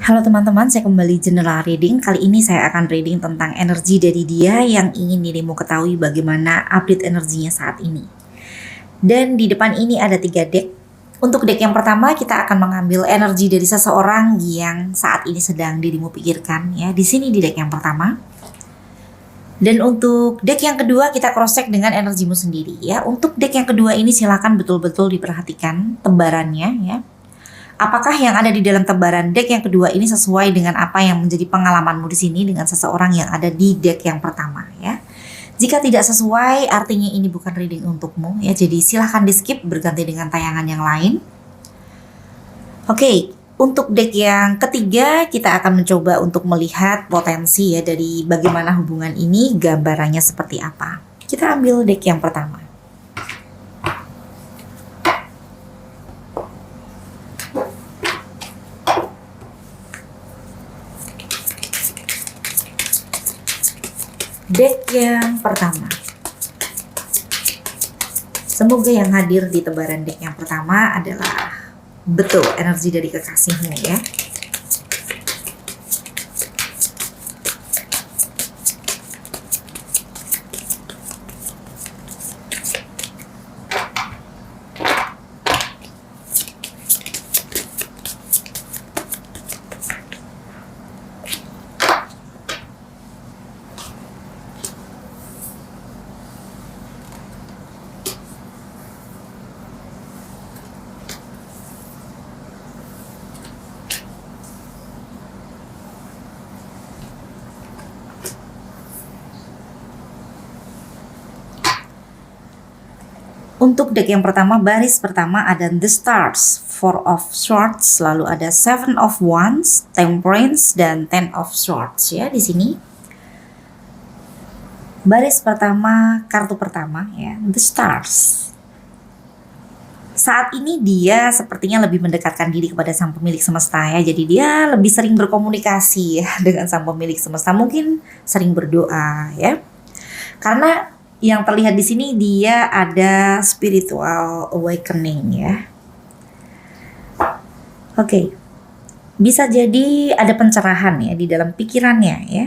Halo teman-teman, saya kembali general reading. Kali ini saya akan reading tentang energi dari dia yang ingin dirimu ketahui bagaimana update energinya saat ini. Dan di depan ini ada 3 deck. Untuk deck yang pertama kita akan mengambil energi dari seseorang yang saat ini sedang dirimu pikirkan ya. Di sini di deck yang pertama. Dan untuk deck yang kedua kita cross check dengan energimu sendiri ya. Untuk deck yang kedua ini silakan betul-betul diperhatikan tebarannya ya. Apakah yang ada di dalam tebaran deck yang kedua ini sesuai dengan apa yang menjadi pengalamanmu di sini dengan seseorang yang ada di deck yang pertama ya. Jika tidak sesuai, artinya ini bukan reading untukmu ya. Jadi silahkan di skip, berganti dengan tayangan yang lain. Oke, untuk deck yang ketiga kita akan mencoba untuk melihat potensi ya dari bagaimana hubungan ini, gambarannya seperti apa. Kita ambil deck yang pertama. Deck yang pertama. Semoga yang hadir di tebaran deck yang pertama adalah betul energi dari kekasihmu ya. Untuk deck yang pertama, baris pertama ada The Stars, Four of Swords, lalu ada Seven of Wands, Temperance, dan Ten of Swords ya di sini. Baris pertama, kartu pertama ya, The Stars. Saat ini dia sepertinya lebih mendekatkan diri kepada sang pemilik semesta ya. Jadi dia lebih sering berkomunikasi ya dengan sang pemilik semesta, mungkin sering berdoa ya. Karena yang terlihat di sini dia ada spiritual awakening ya. Oke. Bisa jadi ada pencerahan ya di dalam pikirannya ya.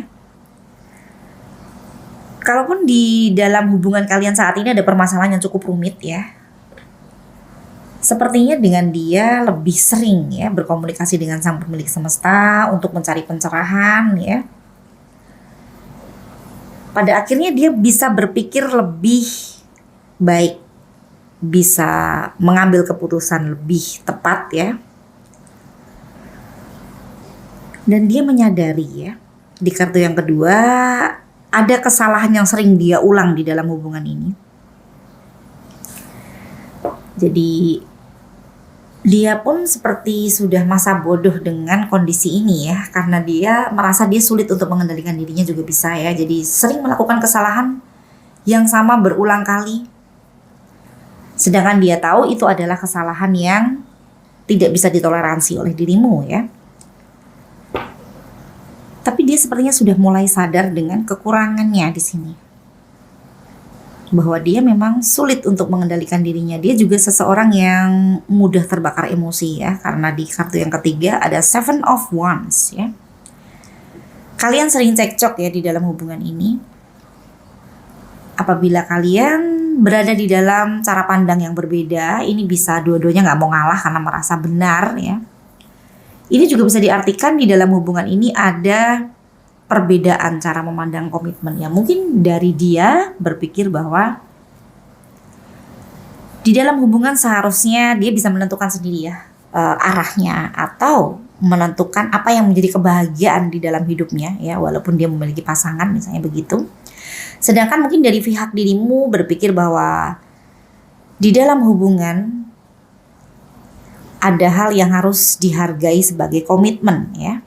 Kalaupun di dalam hubungan kalian saat ini ada permasalahan yang cukup rumit ya. Sepertinya dengan dia lebih sering ya berkomunikasi dengan sang pemilik semesta untuk mencari pencerahan ya. Pada akhirnya dia bisa berpikir lebih baik, bisa mengambil keputusan lebih tepat ya. Dan dia menyadari ya, di kartu yang kedua ada kesalahan yang sering dia ulang di dalam hubungan ini. Jadi dia pun seperti sudah masa bodoh dengan kondisi ini ya, karena dia merasa dia sulit untuk mengendalikan dirinya juga bisa ya. Jadi sering melakukan kesalahan yang sama berulang kali. Sedangkan dia tahu itu adalah kesalahan yang tidak bisa ditoleransi oleh dirimu ya. Tapi dia sepertinya sudah mulai sadar dengan kekurangannya di sini. Bahwa dia memang sulit untuk mengendalikan dirinya. Dia juga seseorang yang mudah terbakar emosi ya. Karena di kartu yang ketiga ada Seven of Wands ya. Kalian sering cekcok ya di dalam hubungan ini. Apabila kalian berada di dalam cara pandang yang berbeda, ini bisa dua-duanya gak mau ngalah karena merasa benar ya. Ini juga bisa diartikan di dalam hubungan ini ada perbedaan cara memandang komitmen ya. Mungkin dari dia berpikir bahwa di dalam hubungan seharusnya dia bisa menentukan sendiri ya arahnya atau menentukan apa yang menjadi kebahagiaan di dalam hidupnya ya, walaupun dia memiliki pasangan misalnya begitu. Sedangkan mungkin dari pihak dirimu berpikir bahwa di dalam hubungan ada hal yang harus dihargai sebagai komitmen ya.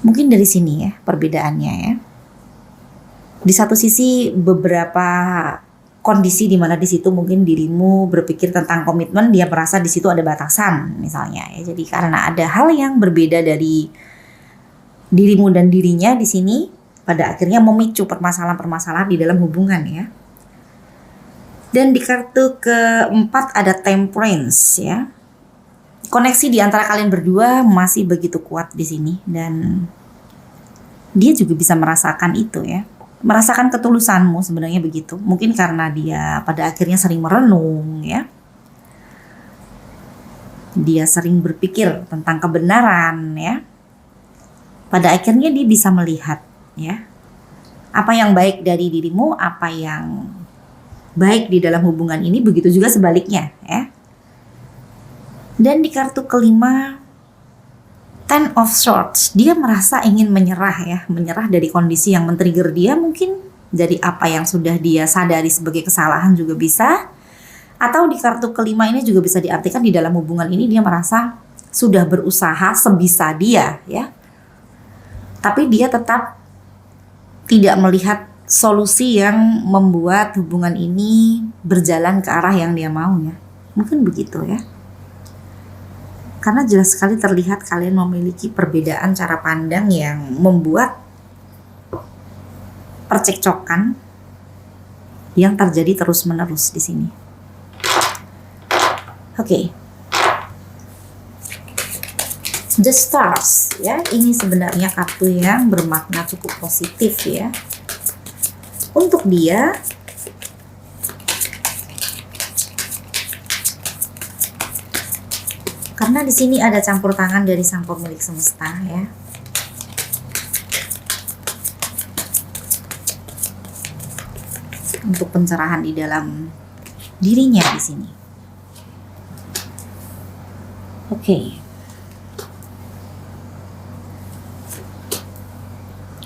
Mungkin dari sini ya perbedaannya ya. Di satu sisi beberapa kondisi di mana di situ mungkin dirimu berpikir tentang komitmen, dia merasa di situ ada batasan misalnya ya. Jadi karena ada hal yang berbeda dari dirimu dan dirinya di sini, pada akhirnya memicu permasalahan-permasalahan di dalam hubungan ya. Dan di kartu keempat ada Temperance ya. Koneksi di antara kalian berdua masih begitu kuat di sini, dan dia juga bisa merasakan itu ya. Merasakan ketulusanmu sebenarnya begitu. Mungkin karena dia pada akhirnya sering merenung ya. Dia sering berpikir tentang kebenaran ya. Pada akhirnya dia bisa melihat ya, apa yang baik dari dirimu, apa yang baik di dalam hubungan ini, begitu juga sebaliknya ya. Dan di kartu kelima, Ten of Swords, dia merasa ingin menyerah ya, menyerah dari kondisi yang men-trigger dia, mungkin dari apa yang sudah dia sadari sebagai kesalahan juga bisa. Atau di kartu kelima ini juga bisa diartikan di dalam hubungan ini dia merasa sudah berusaha sebisa dia ya, tapi dia tetap tidak melihat solusi yang membuat hubungan ini berjalan ke arah yang dia mau ya. Mungkin begitu ya. Karena jelas sekali terlihat kalian memiliki perbedaan cara pandang yang membuat percekcokan yang terjadi terus-menerus di sini. Oke. The Stars ya, ini sebenarnya kartu yang bermakna cukup positif ya. Untuk dia, karena di sini ada campur tangan dari sang pemilik semesta ya. Untuk pencerahan di dalam dirinya di sini. Oke.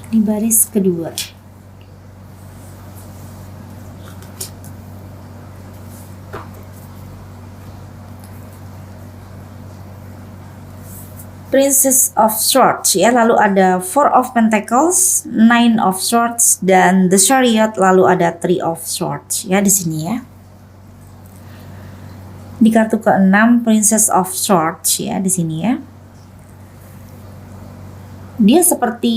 Di baris kedua. Princess of Swords ya, lalu ada Four of Pentacles, Nine of Swords, dan The Chariot, lalu ada Three of Swords ya di sini ya. Di kartu ke-6 Princess of Swords ya di sini ya. Dia seperti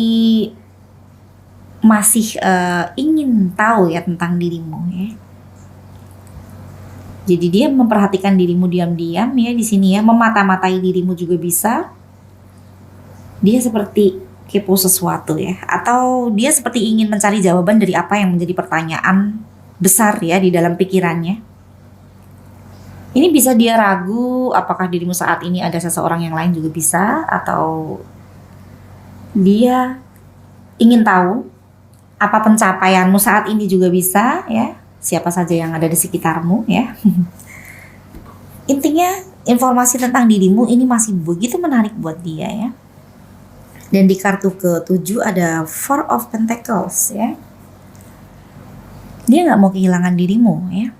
masih ingin tahu ya tentang dirimu ya. Jadi dia memperhatikan dirimu diam-diam ya di sini ya, memata-matai dirimu juga bisa. Dia seperti kepo sesuatu ya, atau dia seperti ingin mencari jawaban dari apa yang menjadi pertanyaan besar ya di dalam pikirannya. Ini bisa dia ragu apakah dirimu saat ini ada seseorang yang lain juga bisa, atau dia ingin tahu apa pencapaianmu saat ini juga bisa ya, siapa saja yang ada di sekitarmu ya. Intinya informasi tentang dirimu ini masih begitu menarik buat dia ya. Dan di kartu ke-7 ada Four of Pentacles ya. Dia nggak mau kehilangan dirimu ya.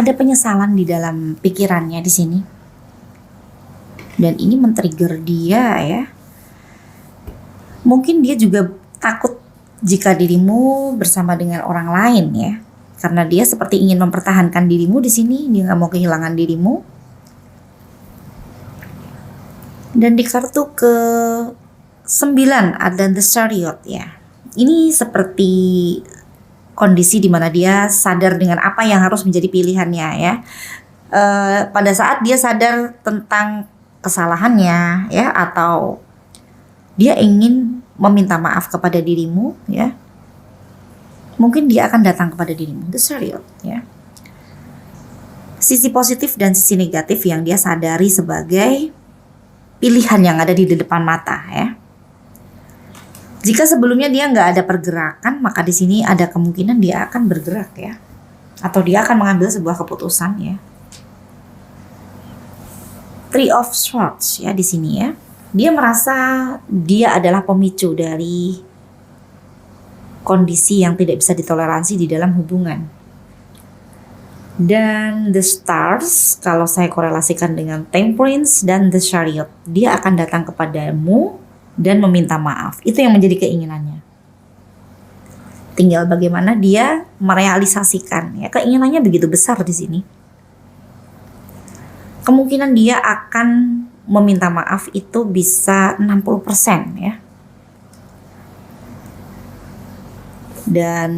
Ada penyesalan di dalam pikirannya di sini. Dan ini men-trigger dia ya. Mungkin dia juga takut jika dirimu bersama dengan orang lain ya. Karena dia seperti ingin mempertahankan dirimu di sini, dia nggak mau kehilangan dirimu. Dan di kartu ke-9 ada The Chariot ya. Ini seperti kondisi di mana dia sadar dengan apa yang harus menjadi pilihannya ya. Pada saat dia sadar tentang kesalahannya ya, atau dia ingin meminta maaf kepada dirimu ya, mungkin dia akan datang kepada dirimu, The Chariot ya. Sisi positif dan sisi negatif yang dia sadari sebagai pilihan yang ada di depan mata ya. Jika sebelumnya dia nggak ada pergerakan, maka di sini ada kemungkinan dia akan bergerak ya, atau dia akan mengambil sebuah keputusan ya. Three of Swords ya di sini ya. Dia merasa dia adalah pemicu dari kondisi yang tidak bisa ditoleransi di dalam hubungan. Dan The Stars, kalau saya korelasikan dengan Temperance dan The Chariot, dia akan datang kepadamu dan meminta maaf. Itu yang menjadi keinginannya. Tinggal bagaimana dia merealisasikan ya, keinginannya begitu besar di sini. Kemungkinan dia akan meminta maaf itu bisa 60% ya. Dan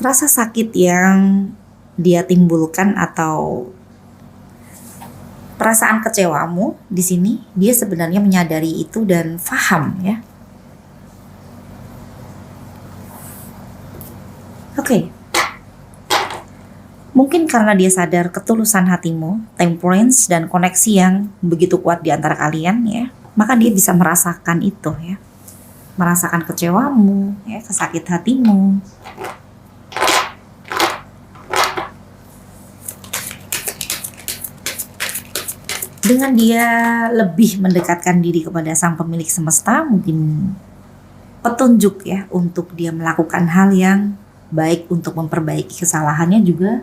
rasa sakit yang dia timbulkan atau perasaan kecewamu di sini, dia sebenarnya menyadari itu dan paham ya. Oke. Mungkin karena dia sadar ketulusan hatimu, temperance dan koneksi yang begitu kuat di antara kalian ya, maka dia bisa merasakan itu ya. Merasakan kecewamu, ya, kesakit hatimu. Dengan dia lebih mendekatkan diri kepada sang pemilik semesta, mungkin petunjuk ya untuk dia melakukan hal yang baik untuk memperbaiki kesalahannya juga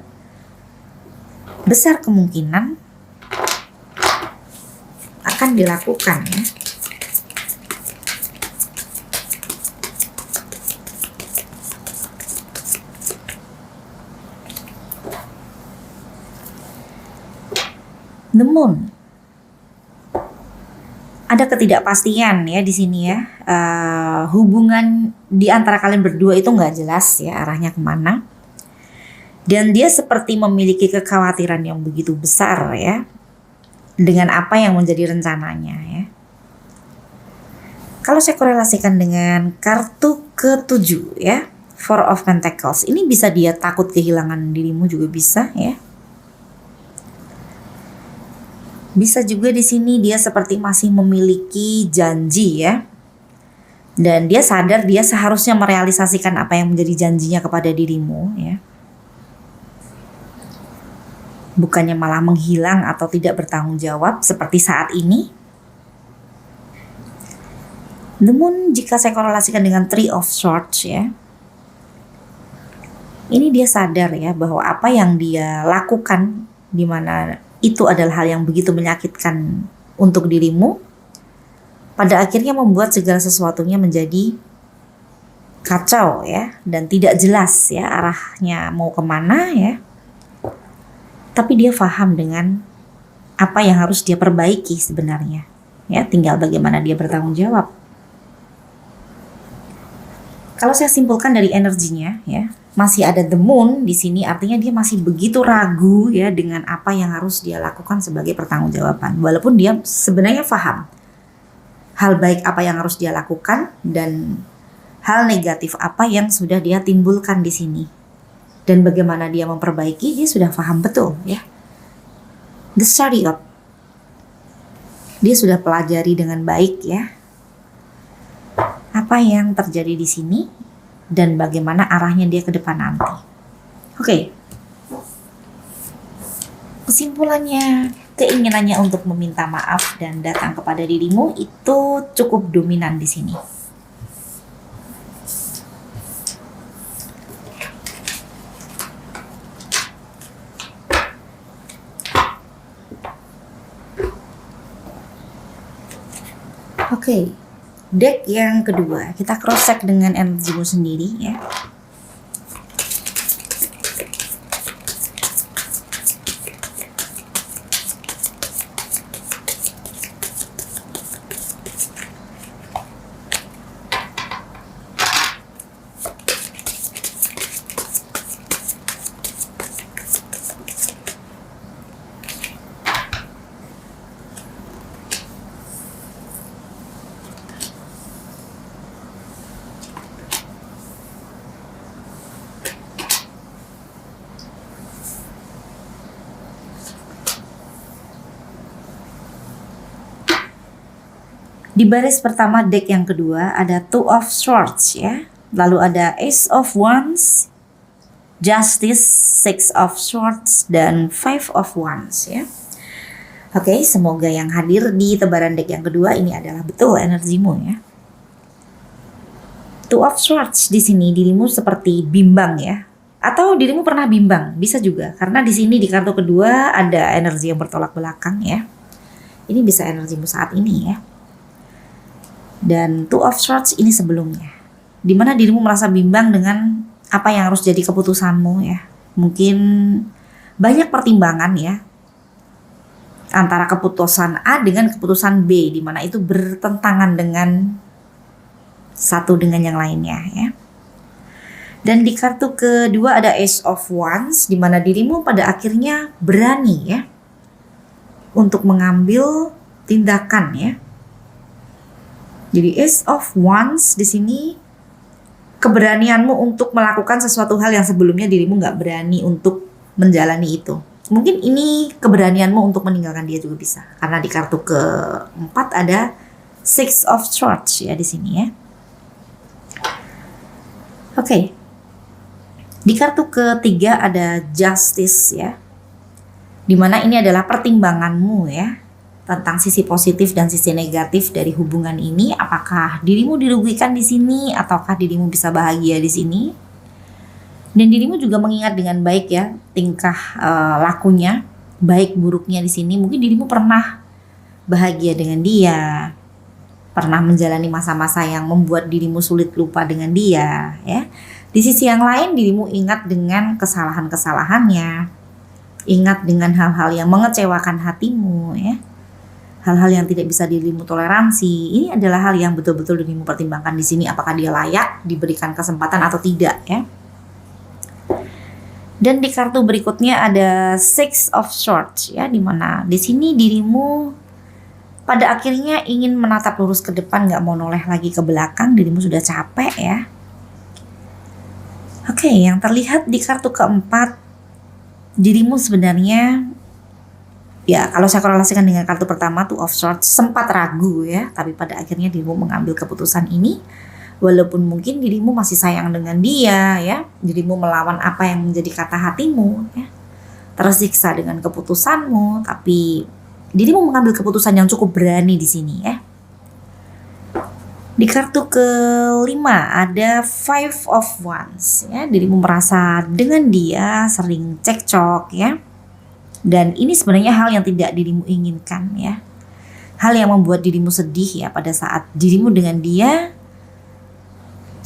besar kemungkinan akan dilakukan ya. The Moon. Ada ketidakpastian ya di sini ya. Hubungan di antara kalian berdua itu nggak jelas ya arahnya kemana. Dan dia seperti memiliki kekhawatiran yang begitu besar ya dengan apa yang menjadi rencananya ya. Kalau saya korelasikan dengan kartu ke-7 ya, Four of Pentacles, ini bisa dia takut kehilangan dirimu juga bisa ya. Bisa juga di sini dia seperti masih memiliki janji ya. Dan dia sadar dia seharusnya merealisasikan apa yang menjadi janjinya kepada dirimu ya. Bukannya malah menghilang atau tidak bertanggung jawab seperti saat ini. Namun jika saya korelasikan dengan Three of Swords ya. Ini dia sadar ya bahwa apa yang dia lakukan di mana itu adalah hal yang begitu menyakitkan untuk dirimu, pada akhirnya membuat segala sesuatunya menjadi kacau ya, dan tidak jelas ya arahnya mau kemana ya. Tapi dia paham dengan apa yang harus dia perbaiki sebenarnya ya, tinggal bagaimana dia bertanggung jawab. Kalau saya simpulkan dari energinya ya, masih ada The Moon di sini, artinya dia masih begitu ragu ya dengan apa yang harus dia lakukan sebagai pertanggungjawaban. Walaupun dia sebenarnya paham hal baik apa yang harus dia lakukan dan hal negatif apa yang sudah dia timbulkan di sini. Dan bagaimana dia memperbaiki, dia sudah paham betul ya. The Chariot. Dia sudah pelajari dengan baik ya apa yang terjadi di sini dan bagaimana arahnya dia ke depan nanti. Oke. Kesimpulannya, keinginannya untuk meminta maaf dan datang kepada dirimu itu cukup dominan di sini. Oke. Deck yang kedua, kita cross check dengan energimu sendiri ya. Di baris pertama deck yang kedua ada Two of Swords ya. Lalu ada Ace of Wands, Justice, Six of Swords, dan Five of Wands ya. Oke, semoga yang hadir di tebaran deck yang kedua ini adalah betul energimu ya. Two of Swords di sini dirimu seperti bimbang ya. Atau dirimu pernah bimbang, bisa juga. Karena di sini di kartu kedua ada energi yang bertolak belakang ya. Ini bisa energimu saat ini ya. Dan Two of Swords ini sebelumnya, dimana dirimu merasa bimbang dengan apa yang harus jadi keputusanmu ya. Mungkin banyak pertimbangan ya antara keputusan A dengan keputusan B, dimana itu bertentangan dengan satu dengan yang lainnya ya. Dan di kartu kedua ada Ace of Wands, di mana dirimu pada akhirnya berani ya untuk mengambil tindakan ya. Jadi Ace of Wands di sini keberanianmu untuk melakukan sesuatu hal yang sebelumnya dirimu nggak berani untuk menjalani itu. Mungkin ini keberanianmu untuk meninggalkan dia juga bisa. Karena di kartu keempat ada Six of Swords ya di sini ya. Oke. Di kartu ketiga ada Justice ya. Dimana ini adalah pertimbanganmu ya. Tentang sisi positif dan sisi negatif dari hubungan ini. Apakah dirimu dirugikan di sini ataukah dirimu bisa bahagia di sini? Dan dirimu juga mengingat dengan baik ya tingkah lakunya, baik buruknya di sini. Mungkin dirimu pernah bahagia dengan dia, pernah menjalani masa-masa yang membuat dirimu sulit lupa dengan dia ya. Di sisi yang lain dirimu ingat dengan kesalahan-kesalahannya, ingat dengan hal-hal yang mengecewakan hatimu ya, hal-hal yang tidak bisa dirimu toleransi. Ini adalah hal yang betul-betul dirimu pertimbangkan di sini, apakah dia layak diberikan kesempatan atau tidak ya. Dan di kartu berikutnya ada Six of Swords ya, dimana di sini dirimu pada akhirnya ingin menatap lurus ke depan, nggak mau noleh lagi ke belakang. Dirimu sudah capek ya. Oke, yang terlihat di kartu keempat, dirimu sebenarnya ya kalau saya korelasikan dengan kartu pertama Two of Swords sempat ragu ya, tapi pada akhirnya dirimu mengambil keputusan ini. Walaupun mungkin dirimu masih sayang dengan dia ya, dirimu melawan apa yang menjadi kata hatimu ya, tersiksa dengan keputusanmu, tapi dirimu mengambil keputusan yang cukup berani di sini ya. Di kartu kelima ada Five of Wands ya, dirimu merasa dengan dia sering cekcok ya, dan ini sebenarnya hal yang tidak dirimu inginkan ya, hal yang membuat dirimu sedih ya pada saat dirimu dengan dia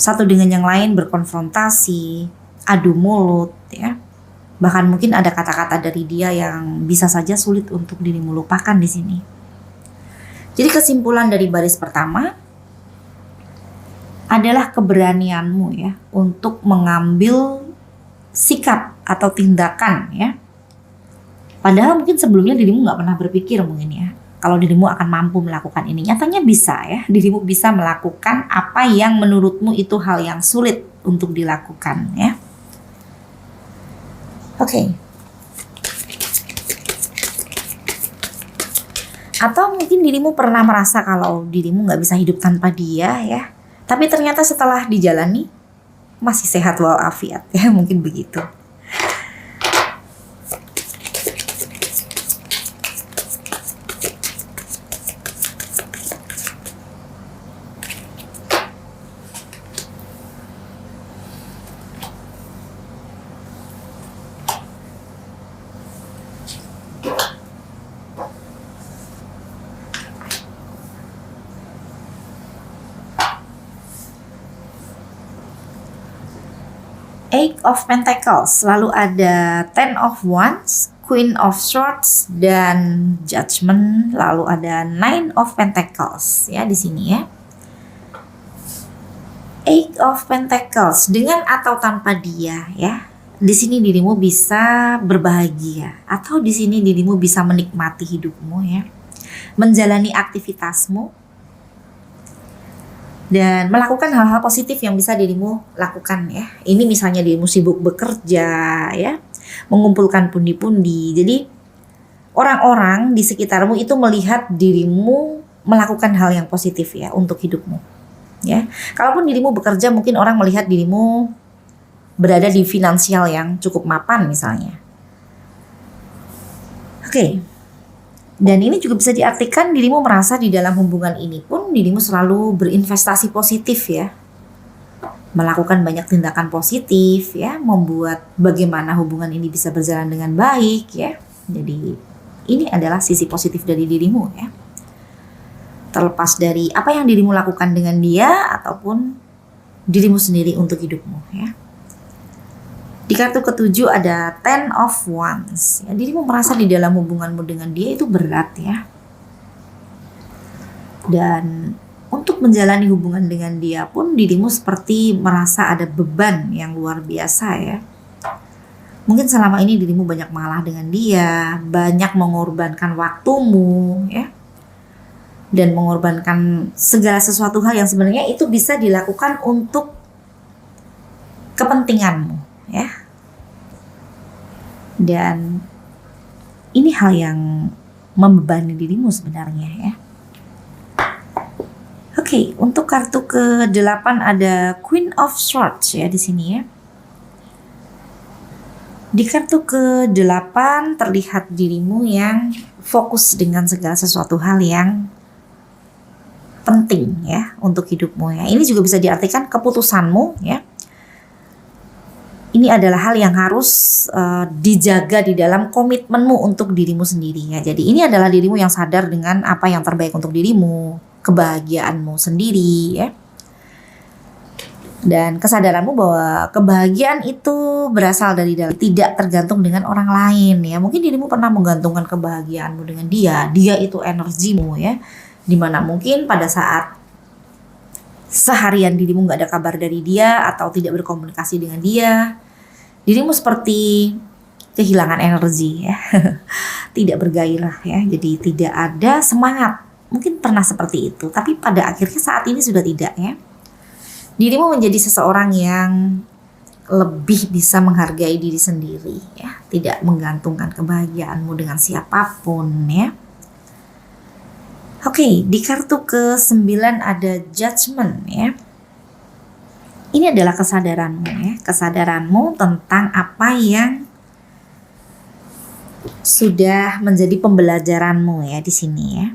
satu dengan yang lain berkonfrontasi, adu mulut ya. Bahkan mungkin ada kata-kata dari dia yang bisa saja sulit untuk dirimu lupakan di sini. Jadi kesimpulan dari baris pertama adalah keberanianmu ya untuk mengambil sikap atau tindakan ya. Padahal mungkin sebelumnya dirimu nggak pernah berpikir mungkin ya kalau dirimu akan mampu melakukan ini. Nyatanya bisa ya, dirimu bisa melakukan apa yang menurutmu itu hal yang sulit untuk dilakukan ya. Oke. Atau mungkin dirimu pernah merasa kalau dirimu nggak bisa hidup tanpa dia ya. Tapi ternyata setelah dijalani masih sehat walafiat ya, mungkin begitu. Eight of Pentacles, lalu ada Ten of Wands, Queen of Swords, dan Judgment, lalu ada Nine of Pentacles ya di sini ya. Eight of Pentacles, dengan atau tanpa dia ya. Di sini dirimu bisa berbahagia atau di sini dirimu bisa menikmati hidupmu ya. Menjalani aktivitasmu dan melakukan hal-hal positif yang bisa dirimu lakukan ya. Ini misalnya dirimu sibuk bekerja ya, mengumpulkan pundi-pundi. Jadi orang-orang di sekitarmu itu melihat dirimu melakukan hal yang positif ya untuk hidupmu ya. Kalaupun dirimu bekerja, mungkin orang melihat dirimu berada di finansial yang cukup mapan misalnya. Oke. Dan ini juga bisa diartikan dirimu merasa di dalam hubungan ini pun dirimu selalu berinvestasi positif ya. Melakukan banyak tindakan positif ya, membuat bagaimana hubungan ini bisa berjalan dengan baik ya. Jadi ini adalah sisi positif dari dirimu ya. Terlepas dari apa yang dirimu lakukan dengan dia ataupun dirimu sendiri untuk hidupmu ya. Di kartu ketujuh ada Ten of Wands. Ya, dirimu merasa di dalam hubunganmu dengan dia itu berat ya. Dan untuk menjalani hubungan dengan dia pun dirimu seperti merasa ada beban yang luar biasa ya. Mungkin selama ini dirimu banyak mengalah dengan dia, banyak mengorbankan waktumu ya, dan mengorbankan segala sesuatu hal yang sebenarnya itu bisa dilakukan untuk kepentinganmu ya. Dan ini hal yang membebani dirimu sebenarnya ya. Oke, untuk kartu ke-8 ada Queen of Swords ya di sini ya. Di kartu ke-8 terlihat dirimu yang fokus dengan segala sesuatu hal yang penting ya untuk hidupmu ya. Ini juga bisa diartikan keputusanmu ya. Ini adalah hal yang harus dijaga di dalam komitmenmu untuk dirimu sendiri ya. Jadi ini adalah dirimu yang sadar dengan apa yang terbaik untuk dirimu, kebahagiaanmu sendiri ya. Dan kesadaranmu bahwa kebahagiaan itu berasal dari dalam, tidak tergantung dengan orang lain ya. Mungkin dirimu pernah menggantungkan kebahagiaanmu dengan dia itu energimu ya. Dimana mungkin pada saat seharian dirimu gak ada kabar dari dia atau tidak berkomunikasi dengan dia, dirimu seperti kehilangan energi ya. Tidak bergairah ya, jadi tidak ada semangat. Mungkin pernah seperti itu, tapi pada akhirnya saat ini sudah tidak ya. Dirimu menjadi seseorang yang lebih bisa menghargai diri sendiri ya, tidak menggantungkan kebahagiaanmu dengan siapapun ya. Oke, di kartu ke-9 ada Judgment ya. Ini adalah kesadaranmu ya, kesadaranmu tentang apa yang sudah menjadi pembelajaranmu ya di sini ya.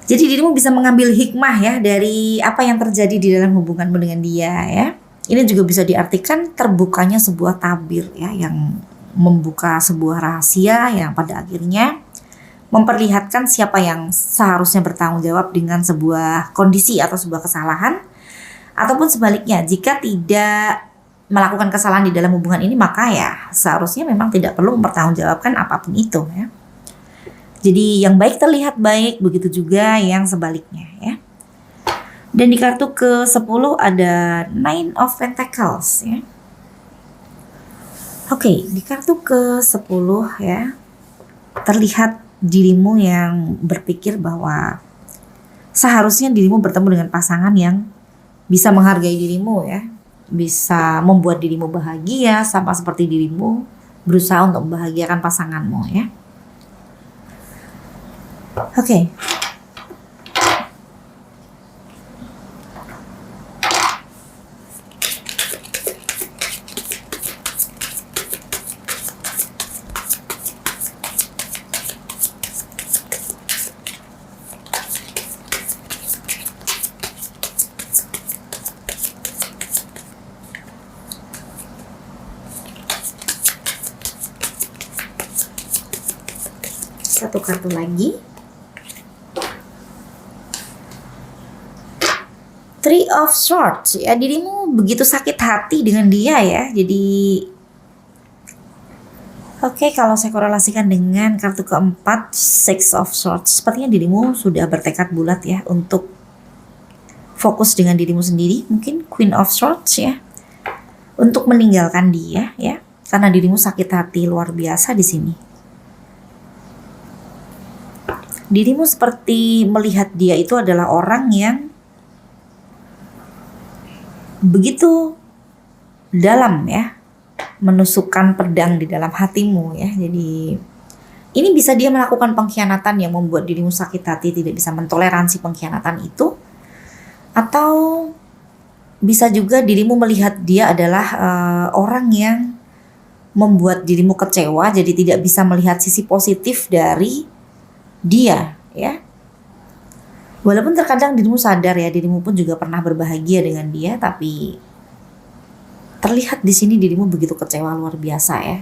Jadi dirimu bisa mengambil hikmah ya dari apa yang terjadi di dalam hubunganmu dengan dia ya. Ini juga bisa diartikan terbukanya sebuah tabir ya, yang membuka sebuah rahasia yang pada akhirnya memperlihatkan siapa yang seharusnya bertanggung jawab dengan sebuah kondisi atau sebuah kesalahan. Ataupun sebaliknya, jika tidak melakukan kesalahan di dalam hubungan ini, maka ya seharusnya memang tidak perlu mempertanggungjawabkan apapun itu ya. Jadi yang baik terlihat baik, begitu juga yang sebaliknya ya. Dan di kartu ke-10 ada Nine of Pentacles ya. Oke, di kartu ke-10 ya, terlihat dirimu yang berpikir bahwa seharusnya dirimu bertemu dengan pasangan yang bisa menghargai dirimu ya, bisa membuat dirimu bahagia sama seperti dirimu berusaha untuk membahagiakan pasanganmu ya. Oke. Satu kartu lagi. Three of Swords ya, dirimu begitu sakit hati dengan dia ya. Jadi oke, kalau saya korelasikan dengan kartu keempat Six of Swords, sepertinya dirimu sudah bertekad bulat ya untuk fokus dengan dirimu sendiri. Mungkin Queen of Swords ya, untuk meninggalkan dia ya, karena dirimu sakit hati luar biasa di sini. Dirimu seperti melihat dia itu adalah orang yang begitu dalam ya, menusukkan pedang di dalam hatimu ya. Jadi ini bisa dia melakukan pengkhianatan yang membuat dirimu sakit hati, tidak bisa mentoleransi pengkhianatan itu. Atau bisa juga dirimu melihat dia adalah orang yang membuat dirimu kecewa, jadi tidak bisa melihat sisi positif dari dia ya. Walaupun terkadang dirimu sadar ya, dirimu pun juga pernah berbahagia dengan dia, tapi terlihat di sini dirimu begitu kecewa luar biasa ya.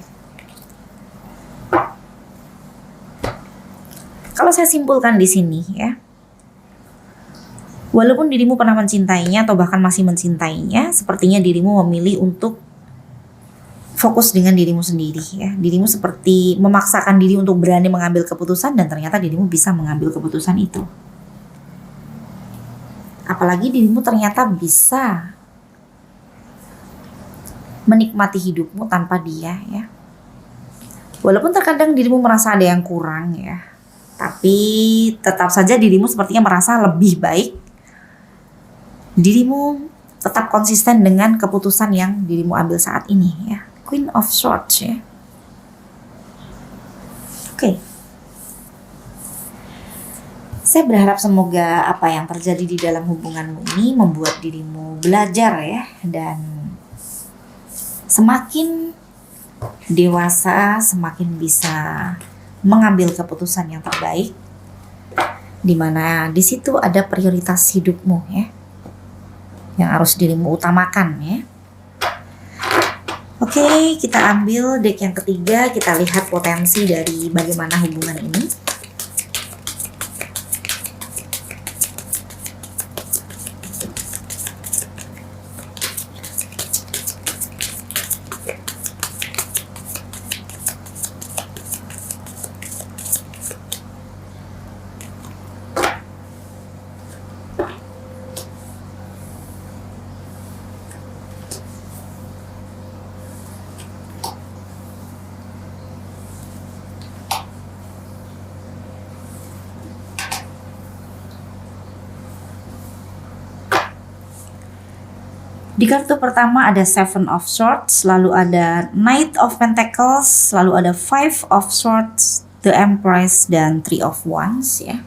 Kalau saya simpulkan di sini ya, walaupun dirimu pernah mencintainya atau bahkan masih mencintainya, sepertinya dirimu memilih untuk fokus dengan dirimu sendiri ya. Dirimu seperti memaksakan diri untuk berani mengambil keputusan, dan ternyata dirimu bisa mengambil keputusan itu. Apalagi dirimu ternyata bisa menikmati hidupmu tanpa dia ya. Walaupun terkadang dirimu merasa ada yang kurang ya, tapi tetap saja dirimu sepertinya merasa lebih baik. Dirimu tetap konsisten dengan keputusan yang dirimu ambil saat ini ya. Queen of Swords ya. Oke. Saya berharap semoga apa yang terjadi di dalam hubunganmu ini membuat dirimu belajar ya, dan semakin dewasa, semakin bisa mengambil keputusan yang terbaik, di mana di situ ada prioritas hidupmu ya, yang harus dirimu utamakan ya. Oke, kita ambil deck yang ketiga, kita lihat potensi dari bagaimana hubungan ini. Di kartu pertama ada Seven of Swords, lalu ada Knight of Pentacles, lalu ada Five of Swords, The Empress, dan Three of Wands ya.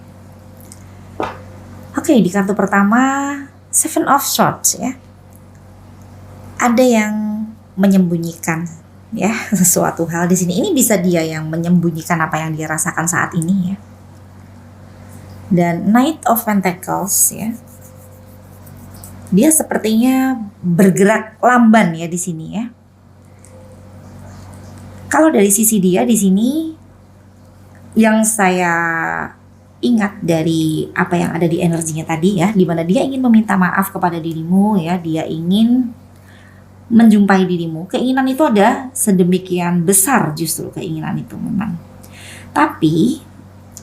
Oke, di kartu pertama Seven of Swords ya. Ada yang menyembunyikan ya sesuatu hal di sini. Ini bisa dia yang menyembunyikan apa yang dia rasakan saat ini ya. Dan Knight of Pentacles ya. Dia sepertinya bergerak lamban ya di sini ya. Kalau dari sisi dia di sini, yang saya ingat dari apa yang ada di energinya tadi ya, di mana dia ingin meminta maaf kepada dirimu ya, dia ingin menjumpai dirimu. Keinginan itu ada sedemikian besar, justru keinginan itu memang. Tapi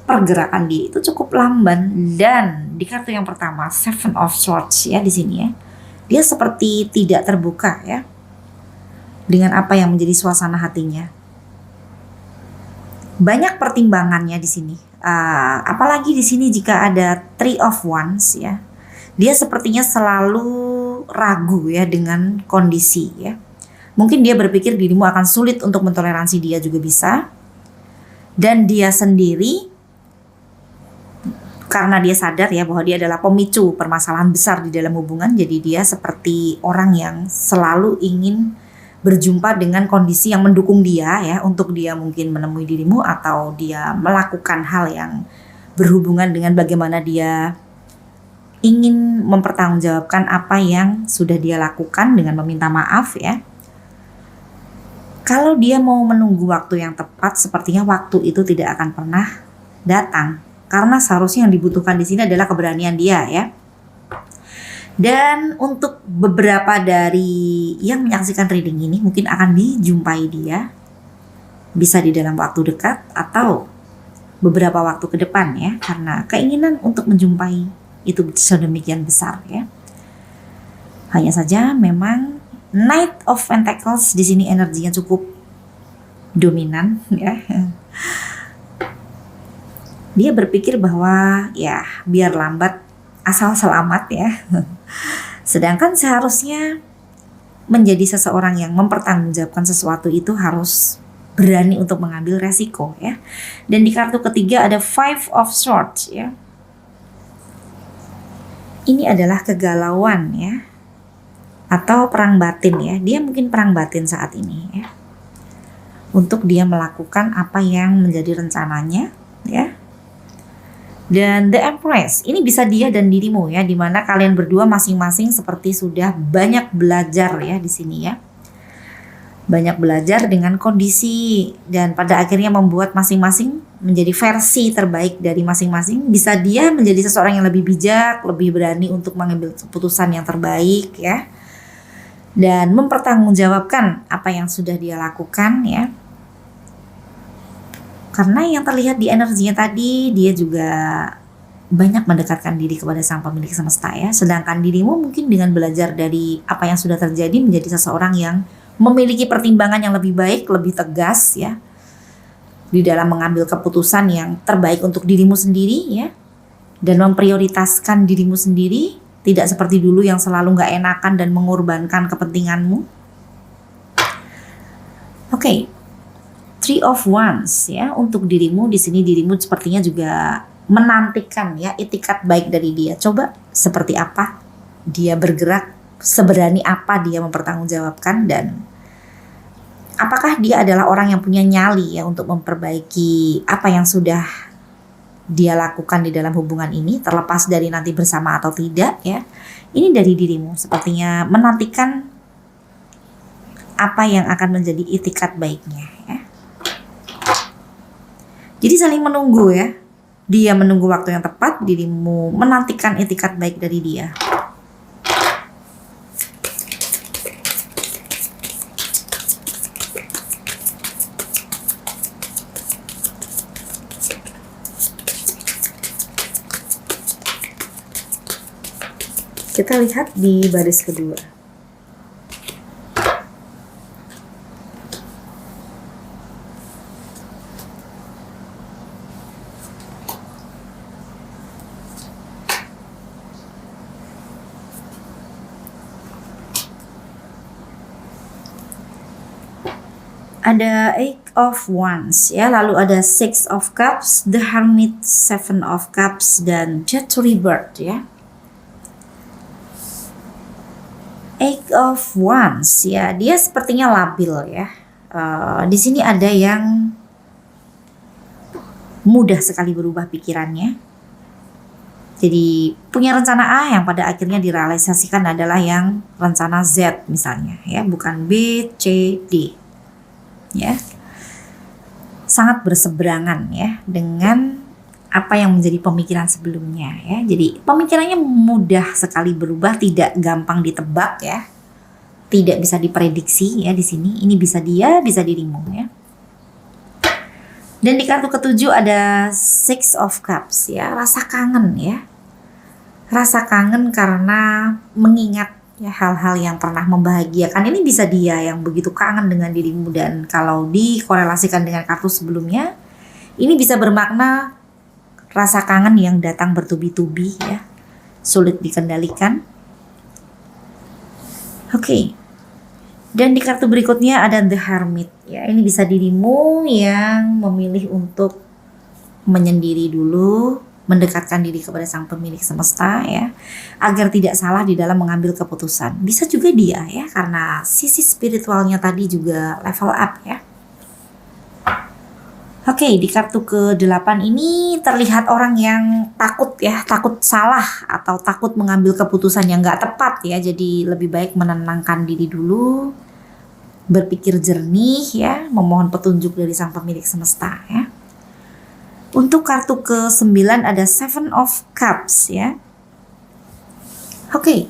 pergerakan dia itu cukup lamban, dan di kartu yang pertama Seven of Swords ya di sini ya, dia seperti tidak terbuka ya dengan apa yang menjadi suasana hatinya. Banyak pertimbangannya di sini. Apalagi di sini jika ada Three of Wands ya, dia sepertinya selalu ragu ya dengan kondisi ya. Mungkin dia berpikir dirimu akan sulit untuk mentoleransi dia juga bisa, dan dia sendiri karena dia sadar ya bahwa dia adalah pemicu permasalahan besar di dalam hubungan, jadi dia seperti orang yang selalu ingin berjumpa dengan kondisi yang mendukung dia ya, untuk dia mungkin menemui dirimu, atau dia melakukan hal yang berhubungan dengan bagaimana dia ingin mempertanggungjawabkan apa yang sudah dia lakukan dengan meminta maaf ya. Kalau dia mau menunggu waktu yang tepat, sepertinya waktu itu tidak akan pernah datang. Karena seharusnya yang dibutuhkan di sini adalah keberanian dia ya. Dan untuk beberapa dari yang menyaksikan reading ini mungkin akan dijumpai dia, bisa di dalam waktu dekat atau beberapa waktu ke depan ya, karena keinginan untuk menjumpai itu sedemikian besar ya. Hanya saja memang Knight of Pentacles di sini energinya cukup dominan ya. Dia berpikir bahwa ya biar lambat asal selamat ya. Sedangkan seharusnya menjadi seseorang yang mempertanggungjawabkan sesuatu itu harus berani untuk mengambil resiko ya. Dan di kartu ketiga ada Five of Swords ya. Ini adalah kegalauan ya, atau perang batin ya. Dia mungkin perang batin saat ini ya, untuk dia melakukan apa yang menjadi rencananya ya. Dan The Empress, ini bisa dia dan dirimu ya, dimana kalian berdua masing-masing seperti sudah banyak belajar ya di sini ya. Banyak belajar dengan kondisi, dan pada akhirnya membuat masing-masing menjadi versi terbaik dari masing-masing. Bisa dia menjadi seseorang yang lebih bijak, lebih berani untuk mengambil keputusan yang terbaik ya. Dan mempertanggungjawabkan apa yang sudah dia lakukan ya. Karena yang terlihat di energinya tadi, dia juga banyak mendekatkan diri kepada sang pemilik semesta ya. Sedangkan dirimu mungkin dengan belajar dari apa yang sudah terjadi menjadi seseorang yang memiliki pertimbangan yang lebih baik, lebih tegas ya, di dalam mengambil keputusan yang terbaik untuk dirimu sendiri ya, dan memprioritaskan dirimu sendiri, tidak seperti dulu yang selalu nggak enakan dan mengorbankan kepentinganmu. Oke. Three of Wands ya, untuk dirimu di sini dirimu sepertinya juga menantikan ya itikat baik dari dia. Coba seperti apa dia bergerak, seberani apa dia mempertanggungjawabkan, dan apakah dia adalah orang yang punya nyali ya untuk memperbaiki apa yang sudah dia lakukan di dalam hubungan ini, terlepas dari nanti bersama atau tidak ya. Ini dari dirimu sepertinya menantikan apa yang akan menjadi itikat baiknya ya. Jadi saling menunggu ya. Dia menunggu waktu yang tepat, dirimu menantikan itikat baik dari dia. Kita lihat di baris kedua. Ada Eight of Wands ya, lalu ada Six of Cups, The Hermit, Seven of Cups, dan Jethro Bird ya. Eight of Wands ya, dia sepertinya labil ya. Di sini ada yang mudah sekali berubah pikirannya. Jadi punya rencana A yang pada akhirnya direalisasikan adalah yang rencana Z misalnya ya, bukan B, C, D. Ya, sangat berseberangan ya dengan apa yang menjadi pemikiran sebelumnya ya. Jadi pemikirannya mudah sekali berubah, tidak gampang ditebak ya, tidak bisa diprediksi ya di sini. Ini bisa dia, bisa dirimu ya. Dan di kartu ketujuh ada Six of Cups ya, rasa kangen ya, rasa kangen karena mengingat ya hal-hal yang pernah membahagiakan. Ini bisa dia yang begitu kangen dengan dirimu, dan kalau dikorelasikan dengan kartu sebelumnya, ini bisa bermakna rasa kangen yang datang bertubi-tubi ya, sulit dikendalikan. Oke. Dan di kartu berikutnya ada The Hermit ya, ini bisa dirimu yang memilih untuk menyendiri dulu, mendekatkan diri kepada sang pemilik semesta ya, agar tidak salah di dalam mengambil keputusan. Bisa juga dia ya, karena sisi spiritualnya tadi juga level up ya. Oke, di kartu ke-8 ini terlihat orang yang takut ya, takut salah atau takut mengambil keputusan yang gak tepat ya. Jadi lebih baik menenangkan diri dulu, berpikir jernih ya, memohon petunjuk dari sang pemilik semesta ya. Untuk kartu ke-9 ada Seven of Cups ya. Oke.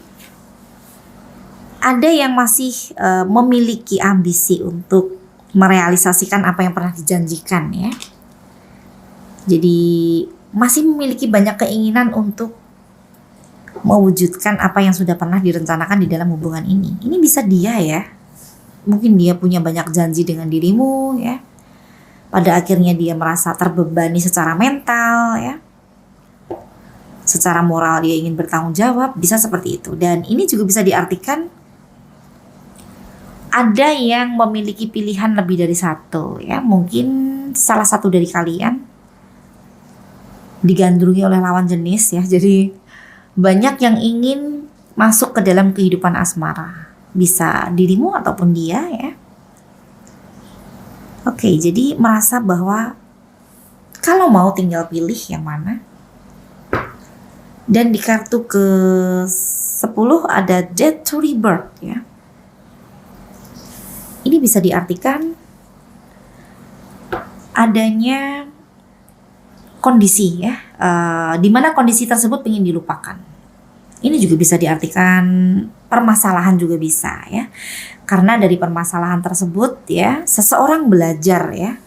Ada yang masih memiliki ambisi untuk merealisasikan apa yang pernah dijanjikan ya. Jadi masih memiliki banyak keinginan untuk mewujudkan apa yang sudah pernah direncanakan di dalam hubungan ini. Ini bisa dia ya. Mungkin dia punya banyak janji dengan dirimu ya. Pada akhirnya dia merasa terbebani secara mental ya. Secara moral dia ingin bertanggung jawab, bisa seperti itu. Dan ini juga bisa diartikan ada yang memiliki pilihan lebih dari satu ya. Mungkin salah satu dari kalian digandrungi oleh lawan jenis ya. Jadi banyak yang ingin masuk ke dalam kehidupan asmara. Bisa dirimu ataupun dia ya. Oke, jadi merasa bahwa kalau mau tinggal pilih yang mana. Dan di kartu ke-10 ada Jethro Bird ya. Ini bisa diartikan adanya kondisi ya, di mana kondisi tersebut ingin dilupakan. Ini juga bisa diartikan permasalahan juga bisa ya. Karena dari permasalahan tersebut ya, seseorang belajar ya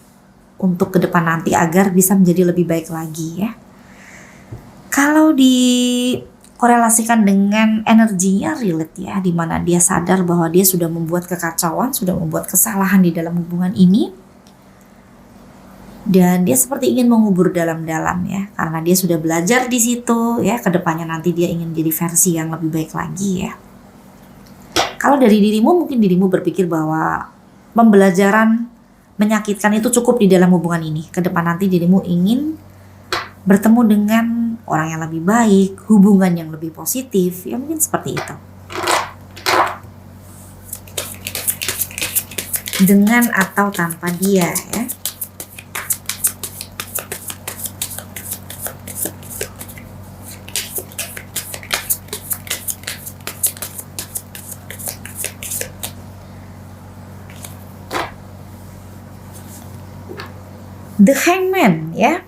untuk ke depan nanti agar bisa menjadi lebih baik lagi ya. Kalau dikorelasikan dengan energinya relate ya, dimana dia sadar bahwa dia sudah membuat kekacauan, sudah membuat kesalahan di dalam hubungan ini, dan dia seperti ingin mengubur dalam-dalam ya, karena dia sudah belajar di situ ya, kedepannya nanti dia ingin jadi versi yang lebih baik lagi ya. Kalau dari dirimu, mungkin dirimu berpikir bahwa pembelajaran menyakitkan itu cukup di dalam hubungan ini. Kedepan nanti dirimu ingin bertemu dengan orang yang lebih baik, hubungan yang lebih positif, ya mungkin seperti itu. Dengan atau tanpa dia ya. The Hangman ya.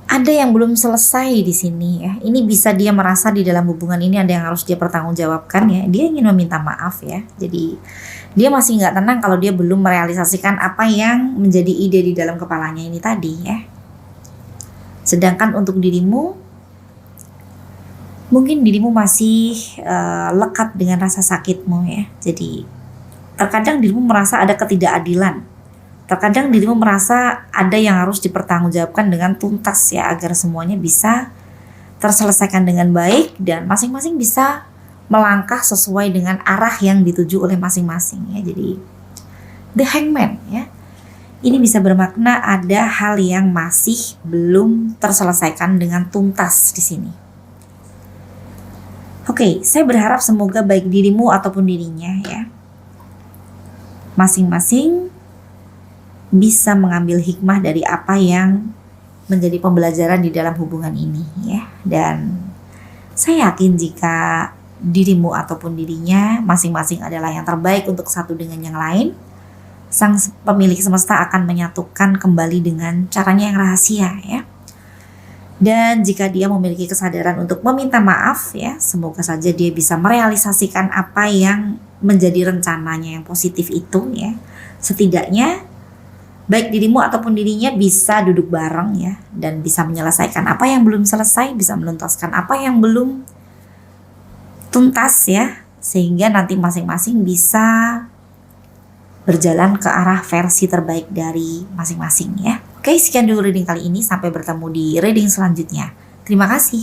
Ada yang belum selesai di sini ya. Ini bisa dia merasa di dalam hubungan ini ada yang harus dia pertanggungjawabkan ya. Dia ingin meminta maaf ya. Jadi dia masih nggak tenang kalau dia belum merealisasikan apa yang menjadi ide di dalam kepalanya ini tadi ya. Sedangkan untuk dirimu, mungkin dirimu masih lekat dengan rasa sakitmu ya. Jadi terkadang dirimu merasa ada ketidakadilan. Terkadang dirimu merasa ada yang harus dipertanggungjawabkan dengan tuntas ya, agar semuanya bisa terselesaikan dengan baik dan masing-masing bisa melangkah sesuai dengan arah yang dituju oleh masing-masing ya. Jadi The Hangman ya. Ini bisa bermakna ada hal yang masih belum terselesaikan dengan tuntas di sini. Oke, saya berharap semoga baik dirimu ataupun dirinya ya, masing-masing bisa mengambil hikmah dari apa yang menjadi pembelajaran di dalam hubungan ini ya. Dan saya yakin jika dirimu ataupun dirinya masing-masing adalah yang terbaik untuk satu dengan yang lain, sang pemilik semesta akan menyatukan kembali dengan caranya yang rahasia ya. Dan jika dia memiliki kesadaran untuk meminta maaf ya, semoga saja dia bisa merealisasikan apa yang menjadi rencananya yang positif itu ya. Setidaknya baik dirimu ataupun dirinya bisa duduk bareng ya, dan bisa menyelesaikan apa yang belum selesai, bisa menuntaskan apa yang belum tuntas ya, sehingga nanti masing-masing bisa berjalan ke arah versi terbaik dari masing-masing ya. Oke, sekian dulu reading kali ini, sampai bertemu di reading selanjutnya. Terima kasih.